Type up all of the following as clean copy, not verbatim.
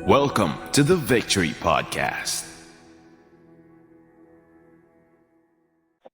Welcome to the Victory Podcast.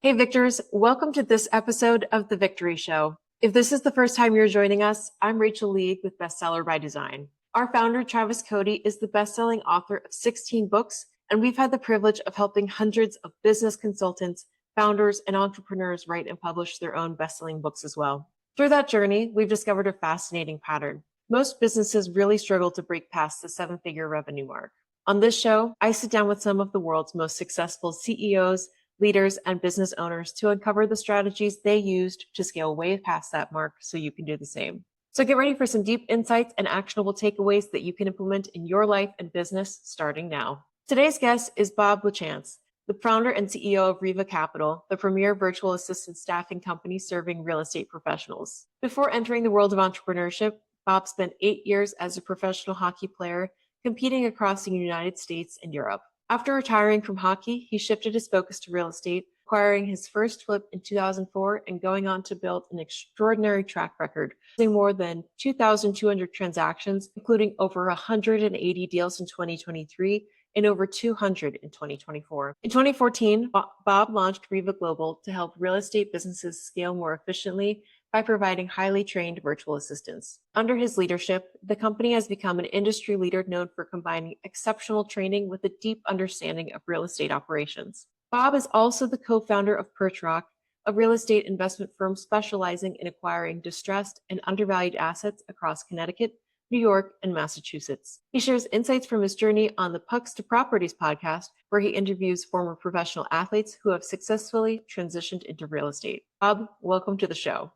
Hey Victors, welcome to this episode of The Victory Show. If this is the first time you're joining us, I'm Rachel League with Bestseller by Design. Our founder, Travis Cody, is the best-selling author of 16 books, and we've had the privilege of helping hundreds of business consultants, founders, and entrepreneurs write and publish their own best-selling books as well. Through that journey, we've discovered a fascinating pattern. Most businesses really struggle to break past the seven-figure revenue mark. On this show, I sit down with some of the world's most successful CEOs, leaders, and business owners to uncover the strategies they used to scale way past that mark so you can do the same. So get ready for some deep insights and actionable takeaways that you can implement in your life and business starting now. Today's guest is Bob Lachance, the founder and CEO of REVA Global, the premier virtual assistant staffing company serving real estate professionals. Before entering the world of entrepreneurship, Bob spent 8 years as a professional hockey player, competing across the United States and Europe. After retiring from hockey, he shifted his focus to real estate, acquiring his first flip in 2004 and going on to build an extraordinary track record, closing more than 2,200 transactions, including over 180 deals in 2023 and over 200 in 2024. In 2014, Bob launched REVA Global to help real estate businesses scale more efficiently by providing highly trained virtual assistants. Under his leadership, the company has become an industry leader known for combining exceptional training with a deep understanding of real estate operations. Bob is also the co-founder of Perch Rock, a real estate investment firm specializing in acquiring distressed and undervalued assets across Connecticut, New York, and Massachusetts. He shares insights from his journey on the Pucks to Properties podcast, where he interviews former professional athletes who have successfully transitioned into real estate. Bob, welcome to the show.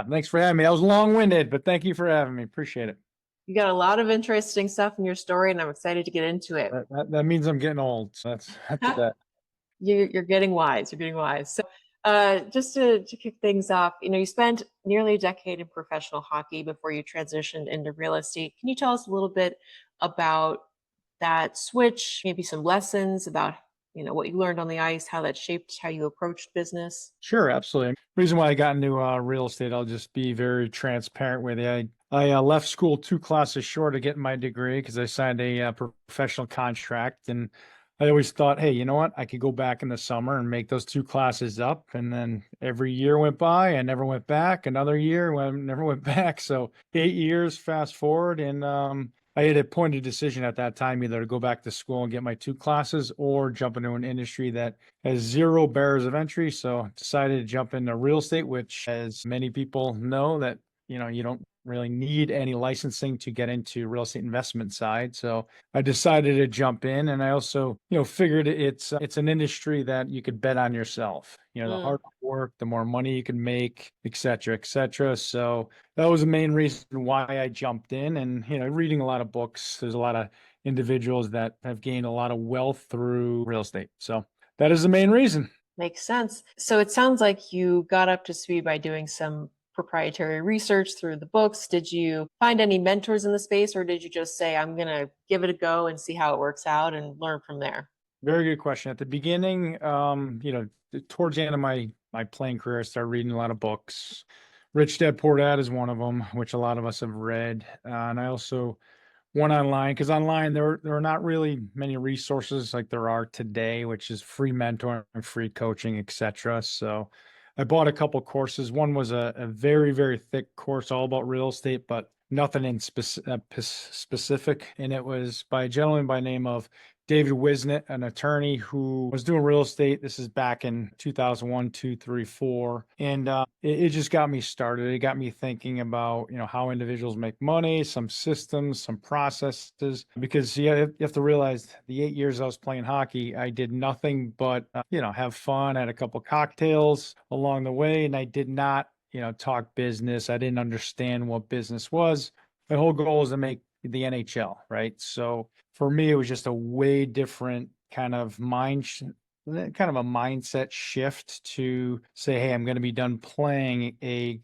Thanks for having me. That was long-winded, but thank you for having me. Appreciate it. You got a lot of interesting stuff in your story, and I'm excited to get into it. That means I'm getting old. So that's that. You're getting wise. You're getting wise. So just to kick things off, you spent nearly a decade in professional hockey before you transitioned into real estate. Can you tell us a little bit about that switch, maybe some lessons about what you learned on the ice, how that shaped how you approached business? Sure, absolutely. Reason why I got into real estate, I'll just be very transparent with you. I left school 2 classes short of getting my degree because I signed a professional contract, and I always thought, hey, you know what? I could go back in the summer and make those 2 classes up. And then every year went by, I never went back. Another year, I never went back. So 8 years, fast forward, and I had a point of decision at that time, either to go back to school and get my 2 classes or jump into an industry that has 0 barriers of entry. So I decided to jump into real estate, which, as many people know, that you don't really need any licensing to get into real estate investment side. So I decided to jump in, and I also, figured it's an industry that you could bet on yourself. The harder work, the more money you can make, et cetera, et cetera. So that was the main reason why I jumped in. And, reading a lot of books, there's a lot of individuals that have gained a lot of wealth through real estate. So that is the main reason. Makes sense. So it sounds like you got up to speed by doing some proprietary research through the books. Did you find any mentors in the space, or did you just say, I'm going to give it a go and see how it works out and learn from there? Very good question. At the beginning, towards the end of my playing career, I started reading a lot of books. Rich Dad Poor Dad is one of them, which a lot of us have read. And I also went online, because online there are not really many resources like there are today, which is free mentoring, free coaching, etc. So I bought a couple courses. One was a very, very thick course all about real estate, but nothing in specific. And it was by a gentleman by the name of David Wisnett, an attorney who was doing real estate. This is back in 2001, 2, 3, 4. And it just got me started. It got me thinking about, how individuals make money, some systems, some processes, because you have to realize the 8 years I was playing hockey, I did nothing but, have fun. I had a couple cocktails along the way, and I did not, talk business. I didn't understand what business was. My whole goal was to make the NHL, right? So for me, it was just a way different kind of mindset shift to say, hey, I'm going to be done playing a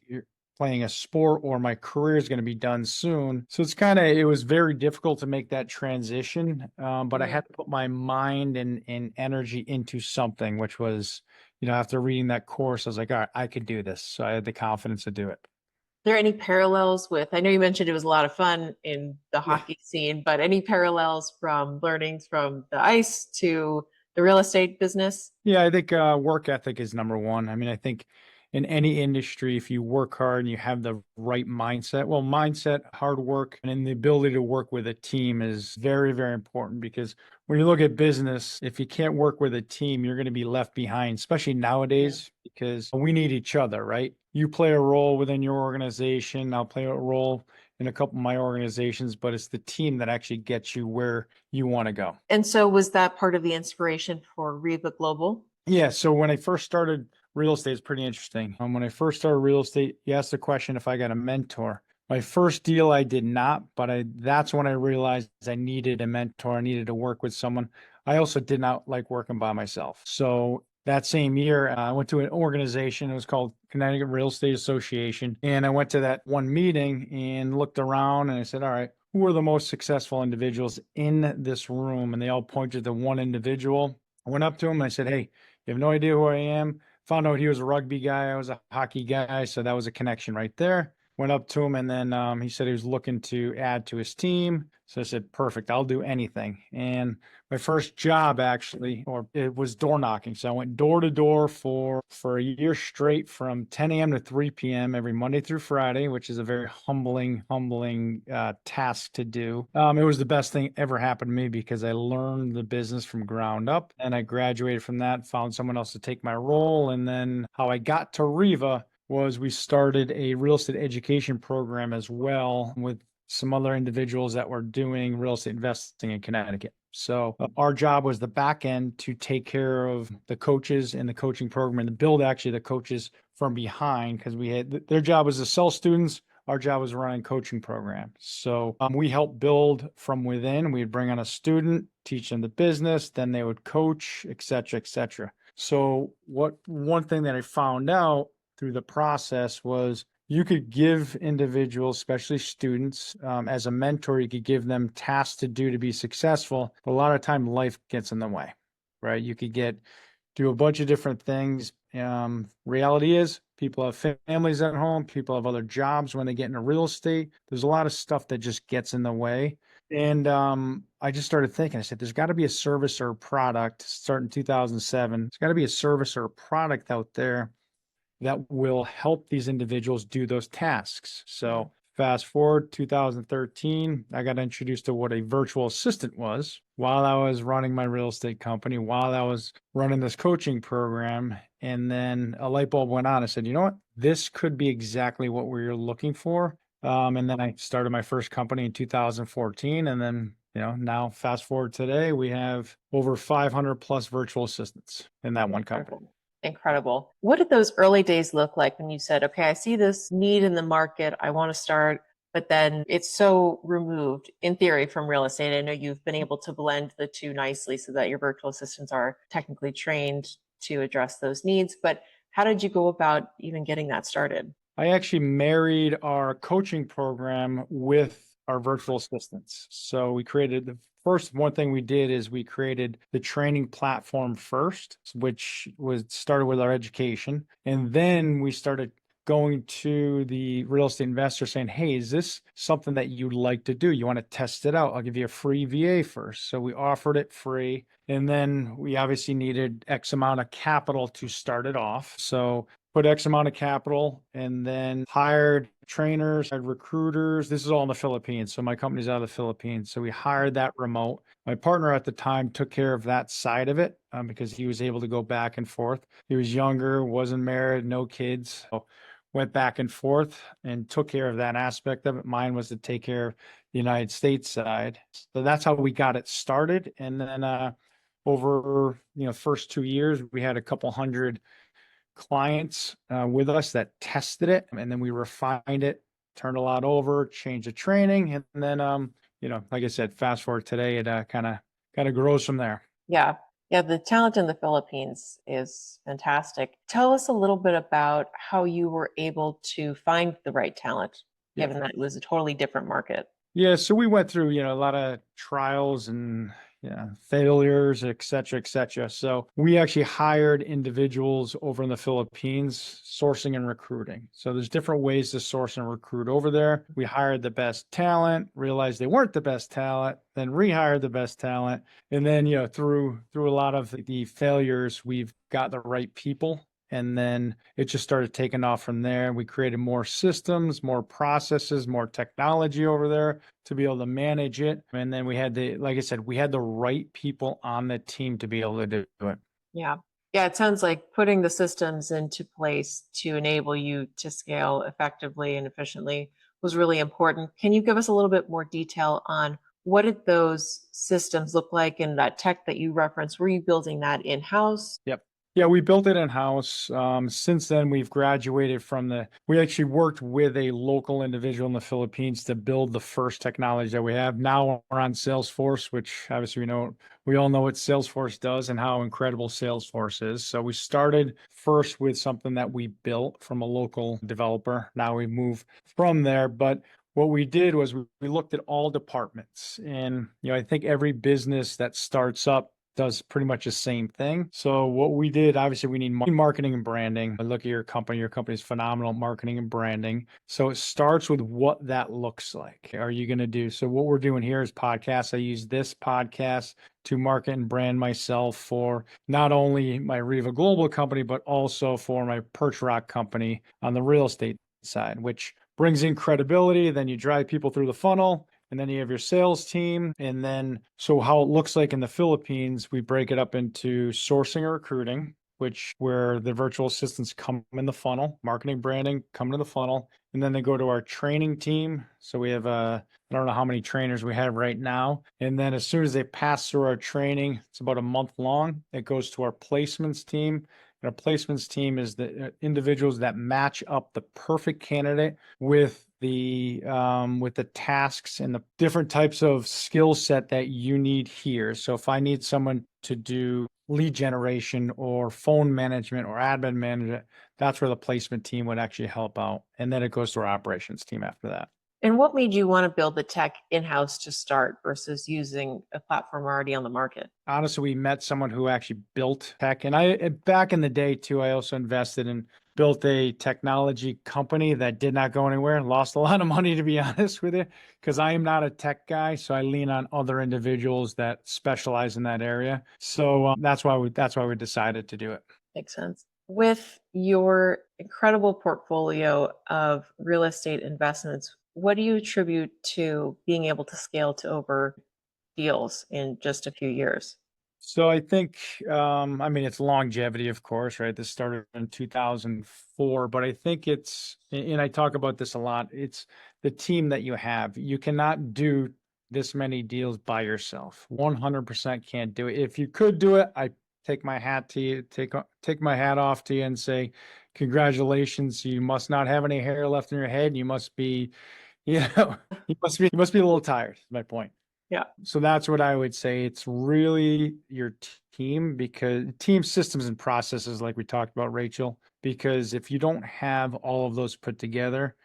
sport, or my career is going to be done soon. So it was very difficult to make that transition. But I had to put my mind and energy into something, which was, after reading that course, I was like, all right, I could do this. So I had the confidence to do it. there any parallels with, I know you mentioned it was a lot of fun in the Yeah. hockey scene, but any parallels from learnings from the ice to the real estate business? Yeah, I think work ethic is number one. I mean, I think in any industry, if you work hard and you have the right mindset, well, mindset, hard work, and then the ability to work with a team is very, very important because when you look at business, if you can't work with a team, you're going to be left behind, especially nowadays, because we need each other, right? You play a role within your organization. I'll play a role in a couple of my organizations, but it's the team that actually gets you where you want to go. And so was that part of the inspiration for REVA Global? Yeah. So when I first started real estate, it's pretty interesting. When I first started real estate, you asked the question if I got a mentor. My first deal, I did not, but that's when I realized I needed a mentor. I needed to work with someone. I also did not like working by myself. So that same year, I went to an organization. It was called Connecticut Real Estate Association. And I went to that one meeting and looked around and I said, all right, who are the most successful individuals in this room? And they all pointed to one individual. I went up to him and I said, hey, you have no idea who I am. Found out he was a rugby guy. I was a hockey guy. So that was a connection right there. Went up to him and then he said he was looking to add to his team. So I said, perfect, I'll do anything. And my first job actually, or it was door knocking. So I went door to door for a year straight from 10 a.m. to 3 p.m. every Monday through Friday, which is a very humbling task to do. It was the best thing ever happened to me because I learned the business from ground up and I graduated from that, found someone else to take my role. And then how I got to Riva was we started a real estate education program as well with some other individuals that were doing real estate investing in Connecticut. So our job was the back end to take care of the coaches and the coaching program and to build actually the coaches from behind because we had their job was to sell students. Our job was running coaching programs. So we helped build from within. We'd bring on a student, teach them the business, then they would coach, et cetera, et cetera. So one thing that I found out through the process was you could give individuals, especially students, as a mentor, you could give them tasks to do to be successful. But a lot of time life gets in the way, right? You could do a bunch of different things. Reality is people have families at home, people have other jobs when they get into real estate. There's a lot of stuff that just gets in the way. And I just started thinking, I said, there's got to be a service or a product, start in 2007. There's got to be a service or a product out there that will help these individuals do those tasks. So fast forward 2013, I got introduced to what a virtual assistant was while I was running my real estate company, while I was running this coaching program. And then a light bulb went on. I said, you know what? This could be exactly what we're looking for. And then I started my first company in 2014. And then, now fast forward today, we have over 500 plus virtual assistants in that one company. Incredible. What did those early days look like when you said, okay, I see this need in the market, I want to start, but then it's so removed in theory from real estate? I know you've been able to blend the two nicely so that your virtual assistants are technically trained to address those needs, but how did you go about even getting that started? I actually married our coaching program with our virtual assistants. So we created one thing we did is we created the training platform first, which was started with our education. And then we started going to the real estate investor saying, hey, is this something that you'd like to do? You want to test it out? I'll give you a free VA first. So we offered it free. And then we obviously needed X amount of capital to start it off. So put X amount of capital and then hired trainers, hired recruiters. This is all in the Philippines. So my company's out of the Philippines. So we hired that remote. My partner at the time took care of that side of it because he was able to go back and forth. He was younger, wasn't married, no kids. So went back and forth and took care of that aspect of it. Mine was to take care of the United States side. So that's how we got it started. And then over first 2 years, we had a couple hundred clients with us that tested it, and then we refined it, turned a lot over, changed the training, and then like I said, fast forward today, it kind of grows from there. Yeah, the talent in the Philippines is fantastic. Tell us a little bit about how you were able to find the right talent, given that it was a totally different market. Yeah, so we went through a lot of trials and failures, et cetera, et cetera. So we actually hired individuals over in the Philippines, sourcing and recruiting. So there's different ways to source and recruit over there. We hired the best talent, realized they weren't the best talent, then rehired the best talent. And then, through a lot of the failures, we've got the right people. And then it just started taking off from there. We created more systems, more processes, more technology over there to be able to manage it. And then we had like I said, we had the right people on the team to be able to do it. Yeah. Yeah. It sounds like putting the systems into place to enable you to scale effectively and efficiently was really important. Can you give us a little bit more detail on what did those systems look like and that tech that you referenced? Were you building that in-house? Yep. Yeah, we built it in-house. Since then, we've graduated we actually worked with a local individual in the Philippines to build the first technology that we have. Now we're on Salesforce, which obviously we all know what Salesforce does and how incredible Salesforce is. So we started first with something that we built from a local developer. Now we move from there, but what we did was we looked at all departments, and I think every business that starts up does pretty much the same thing. So what we did, obviously we need marketing and branding. Look at your company's phenomenal marketing and branding. So it starts with what that looks like. Are you going to do? So what we're doing here is podcasts. I use this podcast to market and brand myself for not only my REVA Global company, but also for my Perch Rock company on the real estate side, which brings in credibility. Then you drive people through the funnel. And then you have your sales team. And then, so how it looks like in the Philippines, we break it up into sourcing and recruiting, where the virtual assistants come in the funnel, marketing, branding, come to the funnel. And then they go to our training team. So we have I don't know how many trainers we have right now. And then as soon as they pass through our training, it's about a month long, it goes to our placements team. And our placements team is the individuals that match up the perfect candidate with the tasks and the different types of skill set that you need here. So if I need someone to do lead generation or phone management or admin management, that's where the placement team would actually help out. And then it goes to our operations team after that. And what made you want to build the tech in-house to start versus using a platform already on the market? Honestly, we met someone who actually built tech. And back in the day too, I also invested in built a technology company that did not go anywhere, lost a lot of money, to be honest with you, because I am not a tech guy. So I lean on other individuals that specialize in that area. So that's why we decided to do it. Makes sense. With your incredible portfolio of real estate investments, what do you attribute to being able to scale to over deals in just a few years? So I think, it's longevity, of course, right? This started in 2004, but I think and I talk about this a lot, it's the team that you have. You cannot do this many deals by yourself. 100% can't do it. If you could do it, I take my hat to you, take my hat off to you and say, congratulations. You must not have any hair left in your head. You must be, you must be a little tired, is my point. Yeah. So that's what I would say. It's really your team, because team systems and processes, like we talked about, Rachel, because if you don't have all of those put together,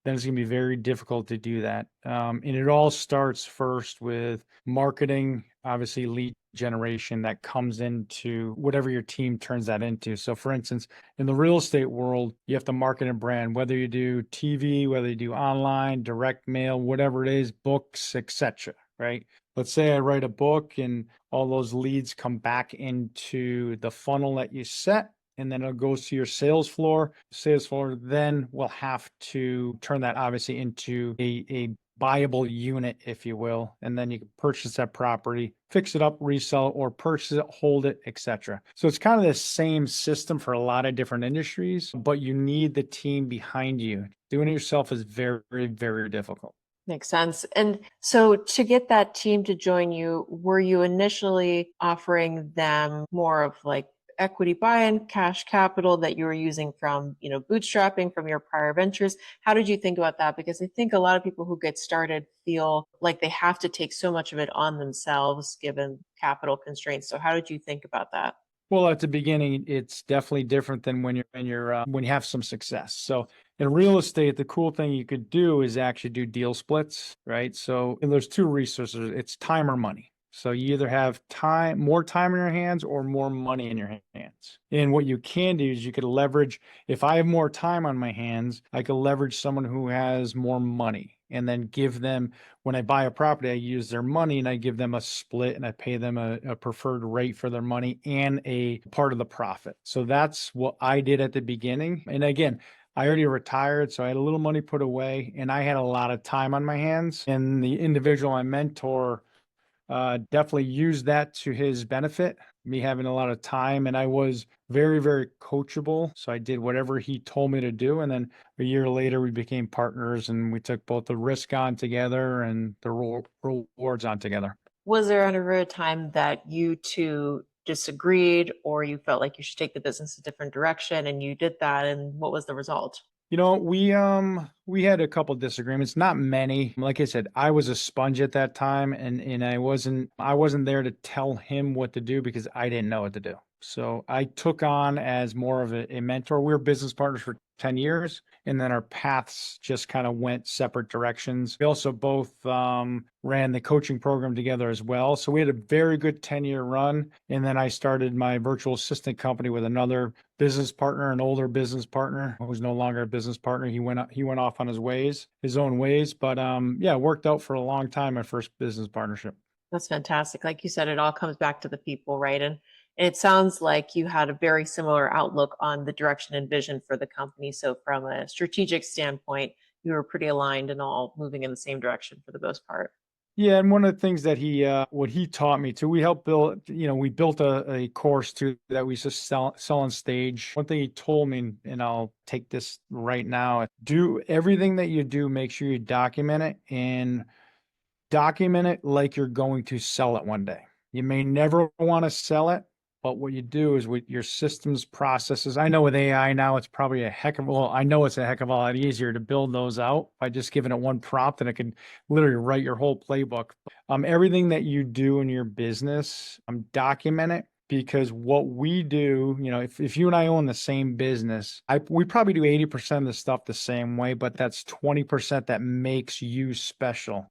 then it's going to be very difficult to do that. And it all starts first with marketing, obviously lead generation that comes into whatever your team turns that into. So for instance, in the real estate world, you have to market and brand, whether you do TV, whether you do online, direct mail, whatever it is, books, etc. Right? Let's say I write a book and all those leads come back into the funnel that you set, and then it goes to your sales floor. Sales floor then will have to turn that obviously into a buyable unit, if you will, and then you can purchase that property, fix it up, resell it, or purchase it, hold it, etc. So it's kind of the same system for a lot of different industries, but you need the team behind you. Doing it yourself is very, very difficult. Makes sense. And so to get that team to join you, were you initially offering them more of like equity buy-in, cash capital that you were using from, bootstrapping from your prior ventures? How did you think about that? Because I think a lot of people who get started feel like they have to take so much of it on themselves given capital constraints. So how did you think about that? Well, at the beginning, it's definitely different than when you have some success. So in real estate, the cool thing you could do is actually do deal splits, right? So there's two resources. It's time or money. So you either have more time in your hands or more money in your hands. And what you can do is you could leverage, if I have more time on my hands, I could leverage someone who has more money and then give them, when I buy a property, I use their money and I give them a split and I pay them a preferred rate for their money and a part of the profit. So that's what I did at the beginning. And again, I already retired, so I had a little money put away and I had a lot of time on my hands. And the individual I mentor definitely used that to his benefit, me having a lot of time. And I was very, very coachable. So I did whatever he told me to do. And then a year later, we became partners and we took both the risk on together and the rewards on together. Was there ever a time that you two disagreed or you felt like you should take the business a different direction and you did that? And what was the result? We had a couple disagreements, not many. Like I said, I was a sponge at that time and I wasn't there to tell him what to do because I didn't know what to do. So I took on as more of a mentor. We were business partners for 10 years, and then our paths just kind of went separate directions. We also both ran the coaching program together as well. So we had a very good 10-year run. And then I started my virtual assistant company with another business partner, an older business partner who was no longer a business partner. He went off on his own ways. But yeah, it worked out for a long time, my first business partnership. That's fantastic. Like you said, it all comes back to the people, right? And it sounds like you had a very similar outlook on the direction and vision for the company. So from a strategic standpoint, you were pretty aligned and all moving in the same direction for the most part. Yeah, and one of the things that what he taught me too, we helped build, we built a course too that we just sell on stage. One thing he told me, and I'll take this right now, do everything that you do, make sure you document it and document it like you're going to sell it one day. You may never want to sell it, but what you do is with your systems, processes. I know with AI now, it's probably I know it's a heck of a lot easier to build those out by just giving it one prompt and it can literally write your whole playbook. Everything that you do in your business, document it. Because what we do, if you and I own the same business, we probably do 80% of the stuff the same way, but that's 20% that makes you special.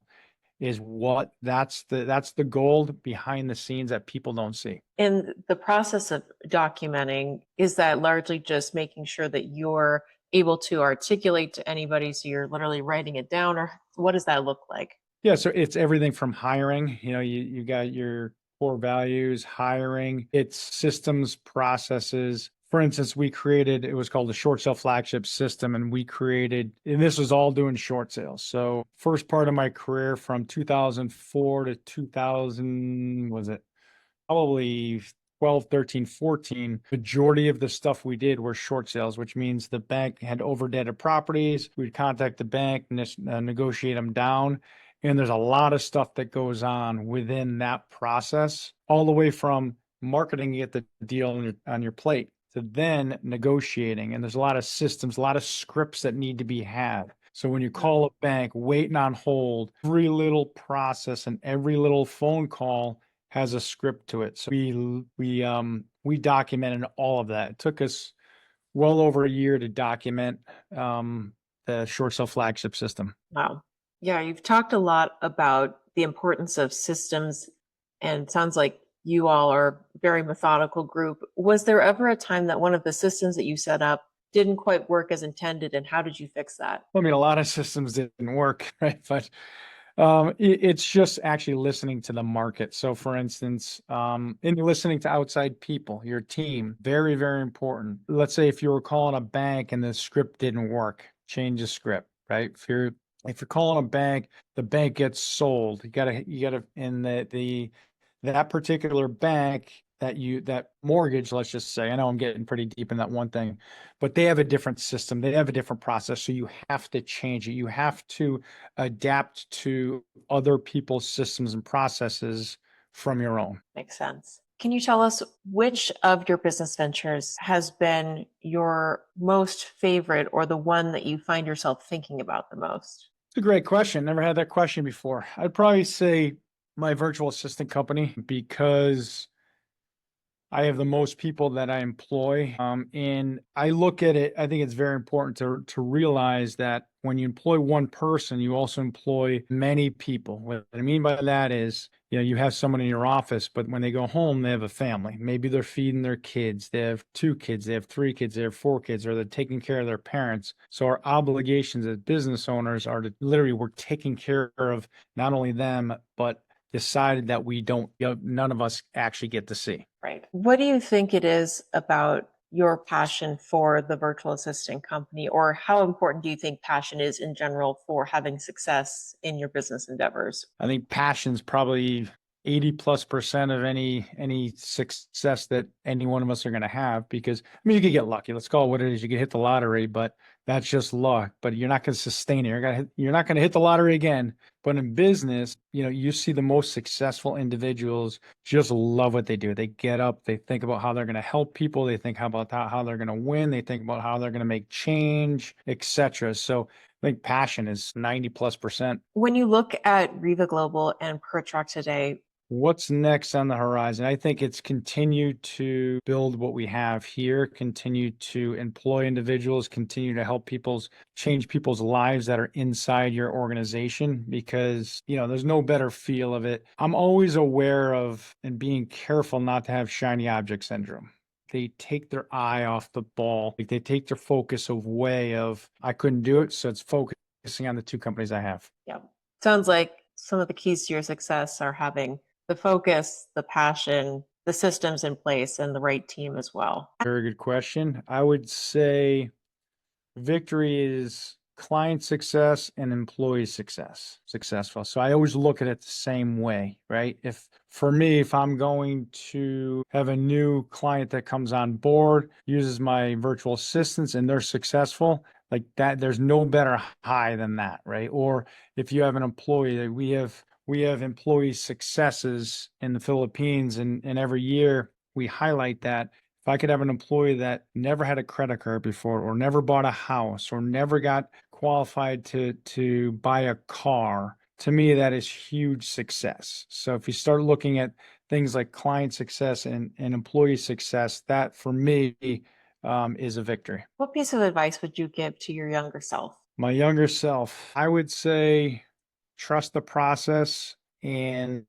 That's the gold behind the scenes that people don't see. In the process of documenting, is that largely just making sure that you're able to articulate to anybody? So you're literally writing it down, or what does that look like? Yeah. So it's everything from hiring, you got your core values, hiring, it's systems, processes. For instance, it was called the short sale flagship system, and this was all doing short sales. So first part of my career from 2004 to 2000, was it probably 12, 13, 14, majority of the stuff we did were short sales, which means the bank had overdebted properties. We'd contact the bank and negotiate them down. And there's a lot of stuff that goes on within that process, all the way from marketing to get the deal on your plate to then negotiating. And there's a lot of systems, a lot of scripts that need to be had. So when you call a bank, waiting on hold, every little process and every little phone call has a script to it. So we documented all of that. It took us well over a year to document the short sale flagship system. Wow. Yeah, you've talked a lot about the importance of systems, and it sounds like you all are a very methodical group. Was there ever a time that one of the systems that you set up didn't quite work as intended, and how did you fix that? I mean, a lot of systems didn't work, right? But it's just actually listening to the market. So for instance, in listening to outside people, your team, very, very important. Let's say if you were calling a bank and the script didn't work, change the script, right? If you're calling a bank, the bank gets sold. You gotta in that particular bank, that mortgage, let's just say, I know I'm getting pretty deep in that one thing, but they have a different system. They have a different process. So you have to change it. You have to adapt to other people's systems and processes from your own. Makes sense. Can you tell us which of your business ventures has been your most favorite, or the one that you find yourself thinking about the most? It's a great question. Never had that question before. I'd probably say my virtual assistant company, because I have the most people that I employ. And I look at it, I think it's very important to realize that when you employ one person, you also employ many people. What I mean by that is you have someone in your office, but when they go home, they have a family. Maybe they're feeding their kids. They have 2 kids, they have 3 kids, they have 4 kids, or they're taking care of their parents. So our obligations as business owners are to literally, we're taking care of not only them, but decided that we don't, none of us actually get to see. Right. What do you think it is about your passion for the virtual assistant company, or how important do you think passion is in general for having success in your business endeavors? I think passion's probably 80+% of any success that any one of us are going to have, because I mean, you could get lucky. Let's call it what it is. You could hit the lottery, but that's just luck. But you're not going to sustain it. You're not going to hit the lottery again. But in business, you see the most successful individuals just love what they do. They get up, they think about how they're going to help people, they think about how they're going to win, they think about how they're going to make change, etc. So I think passion is 90+%. When you look at REVA Global and PerchRock today, What's next on the horizon? I think it's continue to build what we have here, continue to employ individuals, continue to help change people's lives that are inside your organization, because, there's no better feel of it. I'm always aware of and being careful not to have shiny object syndrome. They take their eye off the ball. Like, they take their focus away of, I couldn't do it, so it's focusing on the 2 companies I have. yeah, sounds like some of the keys to your success are having the focus, the passion, the systems in place, and the right team as well. Very good question. I would say victory is client success and employee successful. So I always look at it the same way, right? If I'm going to have a new client that comes on board, uses my virtual assistants, and they're successful, like that, there's no better high than that, right? Or if you have an employee, that we have employee successes in the Philippines, and every year we highlight that. If I could have an employee that never had a credit card before, or never bought a house, or never got qualified to buy a car, to me, that is huge success. So if you start looking at things like client success and employee success, that for me is a victory. What piece of advice would you give to your younger self? My younger self, I would say, trust the process, and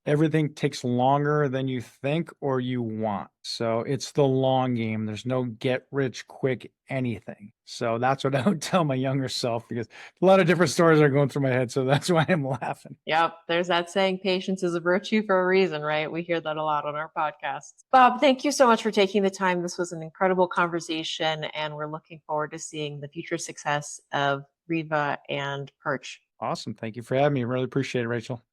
everything takes longer than you think or you want. So it's the long game. There's no get rich quick anything. So that's what I would tell my younger self, because a lot of different stories are going through my head. So that's why I'm laughing. Yep. There's that saying, patience is a virtue for a reason, right? We hear that a lot on our podcasts. Bob, thank you so much for taking the time. This was an incredible conversation, and we're looking forward to seeing the future success of REVA and Perch. Awesome. Thank you for having me. Really appreciate it, Rachel.